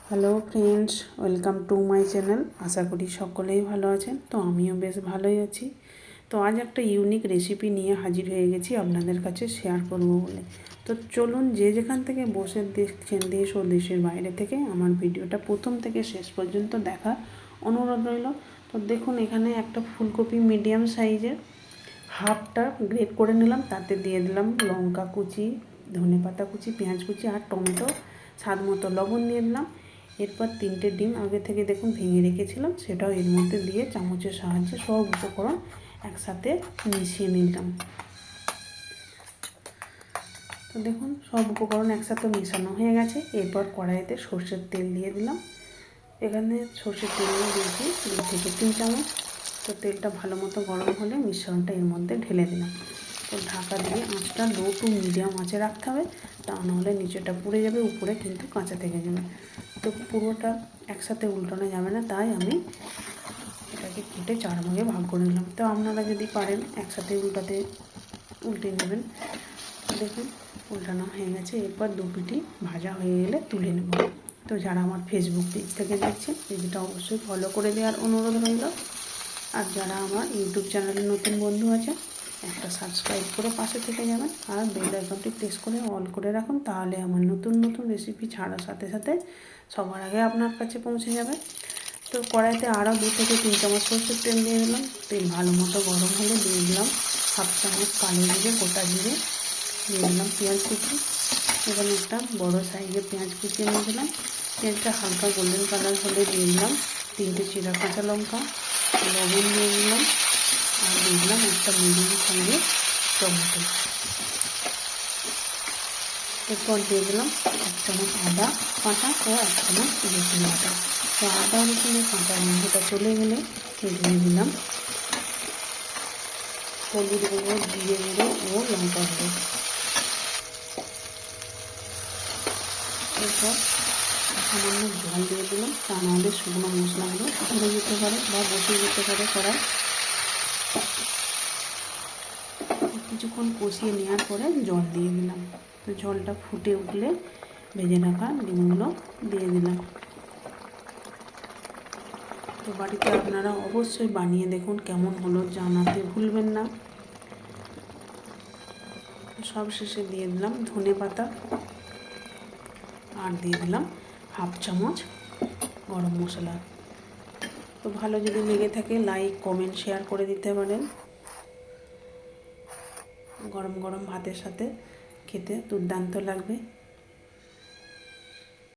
Hello friends, welcome to my channel. আশা করি সকলেই ভালো আছেন। তো আমিও বেশ ভালোই আছি। তো আজ একটা ইউনিক রেসিপি নিয়ে হাজির হয়ে গেছি আপনাদের কাছে শেয়ার করব বলে। তো চলুন, যে যেখান থেকে বসে দেখছেন দেশ ও দেশের বাইরে থেকে, আমার ভিডিওটা প্রথম থেকে শেষ পর্যন্ত দেখার অনুরোধ রইল। তো দেখুন, এখানে একটা ফুলকপি মিডিয়াম সাইজের হাফটা গ্রেট করে নিলাম, তাতে দিয়ে দিলাম লঙ্কা কুচি, ধনেপাতা কুচি, পেঁয়াজ কুচি আর টমেটো, স্বাদ মতো লবণ দিয়ে দিলাম। এরপর 3টে ডিম আগে থেকে দেখুন ভেঙে রেখেছিলাম, সেটাও এর মধ্যে দিয়ে চামচের সাহায্যে সব উপকরণ একসাথে মিশিয়ে নিলাম। তো দেখুন, সব উপকরণ একসাথে মেশানো হয়ে গেছে। এরপর কড়াইতে সর্ষের তেল দিয়ে দিলাম। এখানে সর্ষের তেল দিয়েছি 2 থেকে 3 চামচ। তো তেলটা ভালো মতো গরম হলে মিশ্রণটা এর মধ্যে ঢেলে দিলাম। তো ঢাকা দিয়ে আঁচটা লো টু মিডিয়াম আঁচে রাখতে হবে, তা নাহলে নিচেটা পুড়ে যাবে, উপরে কিন্তু কাঁচা থেকে যাবে। তো পুরোটা একসাথে উল্টানো যাবে না, তাই আমি এটাকে কেটে 4 ভাগে ভাগ করে নিলাম। তো আপনারা যদি পারেন একসাথে উল্টে নেবেন। দেখুন, উল্টানো হয়ে গেছে। এরপর 2 পিঠি ভাজা হয়ে গেলে তুলে নেব। তো যারা আমার ফেসবুক পেজ থেকে দেখছেন, পেজটা অবশ্যই ফলো করে দেওয়ার অনুরোধ রইল। আর যারা আমার ইউটিউব চ্যানেলে নতুন বন্ধু আছে, একটা সাবস্ক্রাইব করে পাশে থেকে যাবেন আর বেল আইকনটি প্রেস করে অল করে রাখুন, তাহলে আমার নতুন নতুন রেসিপি ছাড়ার সাথে সাথে সবার আগে আপনার কাছে পৌঁছে যাবে। তো কড়াইতে আরও 2 থেকে 3 চামচ সরষের তেল দিয়ে দিলাম। তেল ভালো মতো গরম হলে দিয়ে দিলাম হাফ চামচ কালো জিরে, গোটা জিরে, দিয়ে দিলাম পেঁয়াজ কুচি। এখানে একটা বড়ো সাইজের পেঁয়াজ কুচিয়ে নিয়ে দিলাম। পেঁয়াজটা হালকা গোল্ডেন কালার হলে দিয়ে দিলাম 3টে চিরা কাঁচা লঙ্কা, লবণ দিয়ে দিলাম আর দিয়ে দিলাম একটা মিডিয়াম সাইজের টমেটো। এরপর দিয়ে দিলাম 1 চামচ আদা কাঁচা ও 1 চামচ রসুন বাটা। তো আদা রসুনের কাঁচা গন্ধটা চলে গেলে দিয়ে দিলাম হলুদ গুঁড়ো, জিরে গুঁড়ো ও লঙ্কা গুঁড়ো। এরপর সামান্য জল দিয়ে দিলাম, তা নাহলে শুকনো মশলাগুলো ধরে যেতে পারে বা বসে যেতে পারে কড়াই। কিছুক্ষণ কষিয়ে নেওয়ার পরে জল দিয়ে দিলাম। তো জলটা ফুটে উঠলে ভেজে রাখা ডিমগুলো দিয়ে দিলাম। তো বাড়িতে আপনারা অবশ্যই বানিয়ে দেখুন, কেমন হলো জানাতে ভুলবেন না। সব শেষে দিয়ে দিলাম ধনেপাতা আর দিয়ে দিলাম হাফ চামচ গরম মশলা। তো ভালো যদি লেগে থাকে লাইক, কমেন্ট, শেয়ার করে দিতে পারেন। গরম গরম ভাতের সাথে খেতে দুর্দান্ত লাগবে।